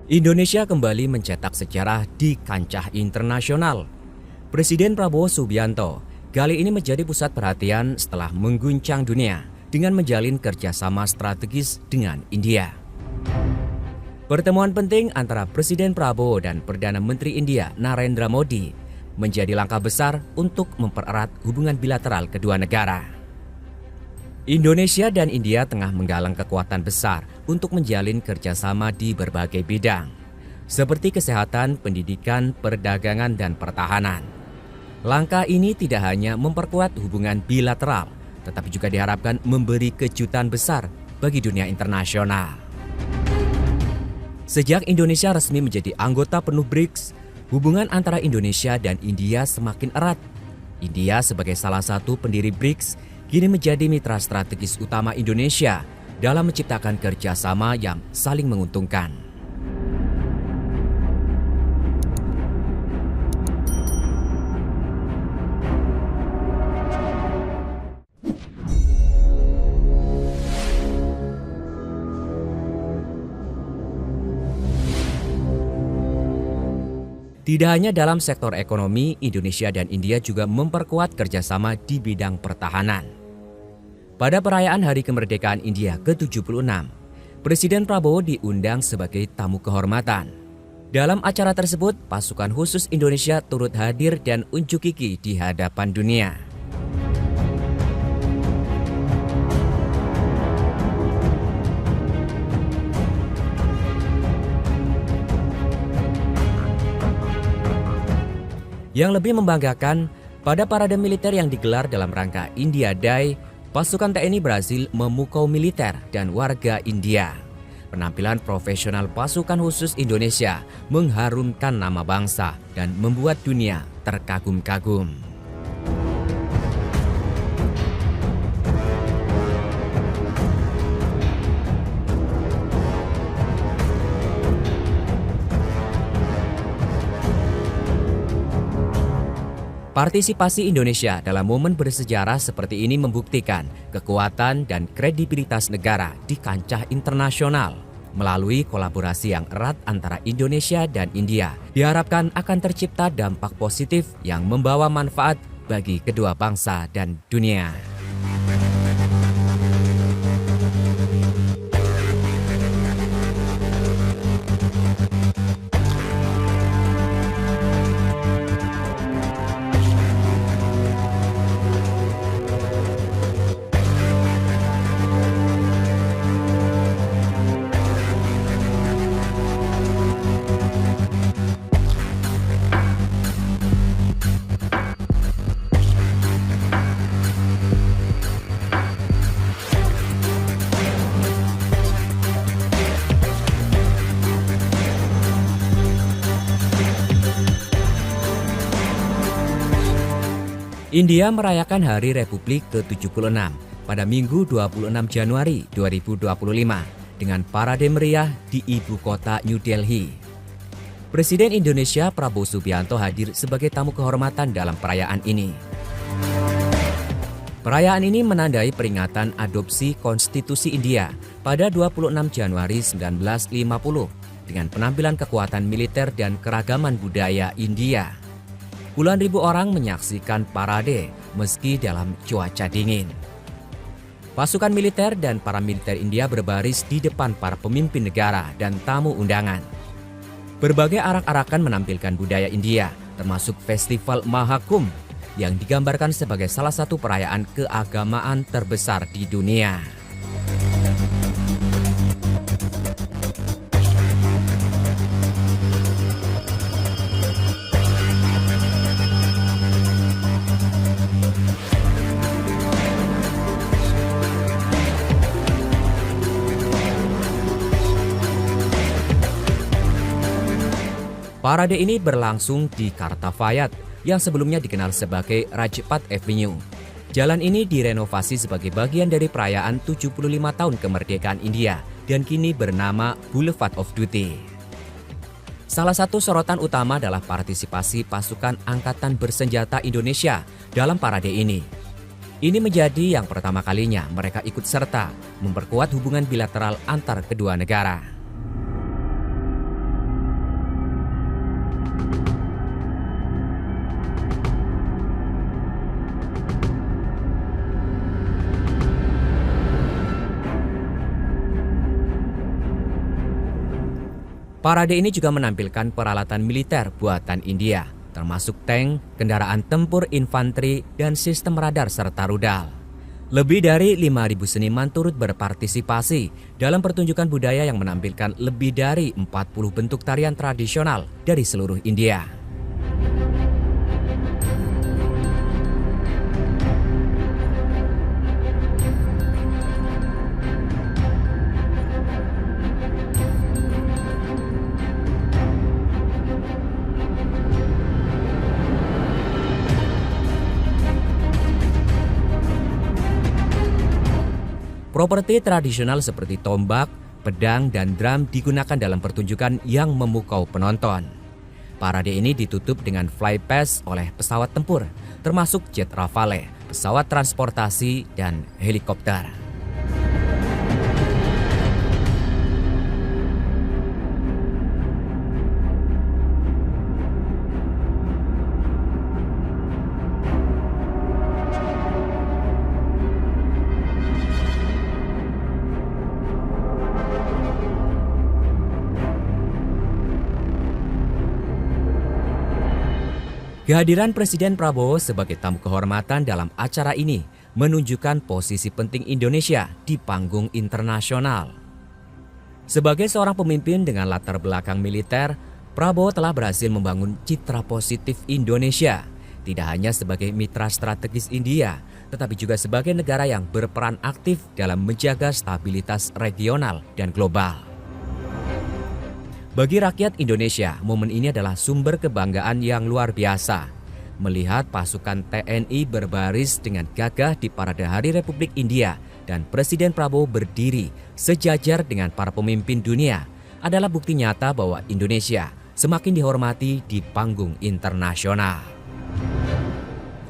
Indonesia kembali mencetak sejarah di kancah internasional. Presiden Prabowo Subianto kali ini menjadi pusat perhatian setelah mengguncang dunia dengan menjalin kerjasama strategis dengan India. Pertemuan penting antara Presiden Prabowo dan Perdana Menteri India Narendra Modi menjadi langkah besar untuk mempererat hubungan bilateral kedua negara. Indonesia dan India tengah menggalang kekuatan besar untuk menjalin kerjasama di berbagai bidang, seperti kesehatan, pendidikan, perdagangan, dan pertahanan. Langkah ini tidak hanya memperkuat hubungan bilateral, tetapi juga diharapkan memberi kejutan besar bagi dunia internasional. Sejak Indonesia resmi menjadi anggota penuh BRICS, hubungan antara Indonesia dan India semakin erat. India sebagai salah satu pendiri BRICS kini menjadi mitra strategis utama Indonesia dalam menciptakan kerjasama yang saling menguntungkan. Tidak hanya dalam sektor ekonomi, Indonesia dan India juga memperkuat kerjasama di bidang pertahanan. Pada perayaan Hari Kemerdekaan India ke-76, Presiden Prabowo diundang sebagai tamu kehormatan. Dalam acara tersebut, pasukan khusus Indonesia turut hadir dan unjuk gigi di hadapan dunia. Yang lebih membanggakan, pada parade militer yang digelar dalam rangka India Day, pasukan TNI berhasil memukau militer dan warga India. Penampilan profesional pasukan khusus Indonesia mengharumkan nama bangsa dan membuat dunia terkagum-kagum. Partisipasi Indonesia dalam momen bersejarah seperti ini membuktikan kekuatan dan kredibilitas negara di kancah internasional. Melalui kolaborasi yang erat antara Indonesia dan India, diharapkan akan tercipta dampak positif yang membawa manfaat bagi kedua bangsa dan dunia. India merayakan Hari Republik ke-76 pada Minggu 26 Januari 2025 dengan parade meriah di ibu kota New Delhi. Presiden Indonesia Prabowo Subianto hadir sebagai tamu kehormatan dalam perayaan ini. Perayaan ini menandai peringatan adopsi Konstitusi India pada 26 Januari 1950 dengan penampilan kekuatan militer dan keragaman budaya India. Puluhan ribu orang menyaksikan parade meski dalam cuaca dingin. Pasukan militer dan paramiliter India berbaris di depan para pemimpin negara dan tamu undangan. Berbagai arak-arakan menampilkan budaya India, termasuk Festival Mahakumbh yang digambarkan sebagai salah satu perayaan keagamaan terbesar di dunia. Parade ini berlangsung di Kartavayat yang sebelumnya dikenal sebagai Rajpath Avenue. Jalan ini direnovasi sebagai bagian dari perayaan 75 tahun kemerdekaan India dan kini bernama Boulevard of Duty. Salah satu sorotan utama adalah partisipasi pasukan Angkatan Bersenjata Indonesia dalam parade ini. Ini menjadi yang pertama kalinya mereka ikut serta memperkuat hubungan bilateral antar kedua negara. Parade ini juga menampilkan peralatan militer buatan India, termasuk tank, kendaraan tempur infanteri, dan sistem radar serta rudal. Lebih dari 5.000 seniman turut berpartisipasi dalam pertunjukan budaya yang menampilkan lebih dari 40 bentuk tarian tradisional dari seluruh India. Properti tradisional seperti tombak, pedang, dan drum digunakan dalam pertunjukan yang memukau penonton. Parade ini ditutup dengan fly past oleh pesawat tempur, termasuk jet Rafale, pesawat transportasi, dan helikopter. Kehadiran Presiden Prabowo sebagai tamu kehormatan dalam acara ini menunjukkan posisi penting Indonesia di panggung internasional. Sebagai seorang pemimpin dengan latar belakang militer, Prabowo telah berhasil membangun citra positif Indonesia, tidak hanya sebagai mitra strategis India, tetapi juga sebagai negara yang berperan aktif dalam menjaga stabilitas regional dan global. Bagi rakyat Indonesia, momen ini adalah sumber kebanggaan yang luar biasa. Melihat pasukan TNI berbaris dengan gagah di Parade Hari Republik India dan Presiden Prabowo berdiri sejajar dengan para pemimpin dunia adalah bukti nyata bahwa Indonesia semakin dihormati di panggung internasional.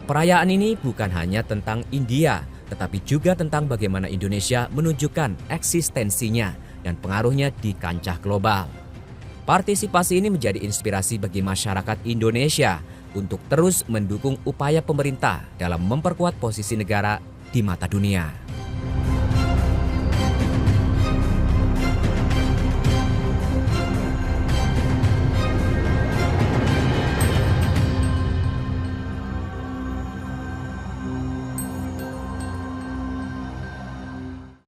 Perayaan ini bukan hanya tentang India, tetapi juga tentang bagaimana Indonesia menunjukkan eksistensinya dan pengaruhnya di kancah global. Partisipasi ini menjadi inspirasi bagi masyarakat Indonesia untuk terus mendukung upaya pemerintah dalam memperkuat posisi negara di mata dunia.